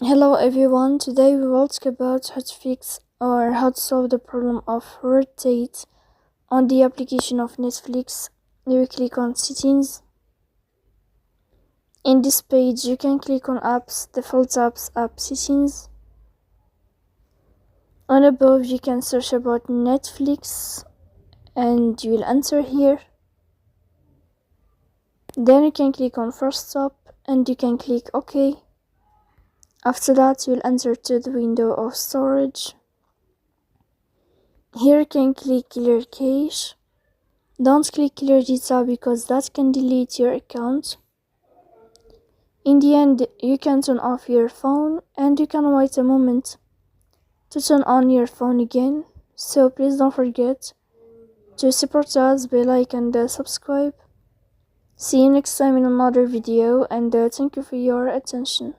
Hello everyone, today we will talk about how to fix or how to solve the problem of rotate on the application of Netflix. You will click on settings. In this page you can click on apps, default apps, app settings. On above you can search about Netflix and you will enter here. Then you can click on first stop and you can click OK. After that you will enter to the window of storage. Here you can click clear cache. Don't click clear data because that can delete your account. In the end you can turn off your phone and you can wait a moment to turn on your phone again. So please don't forget to support us by like and subscribe. See you next time in another video and thank you for your attention.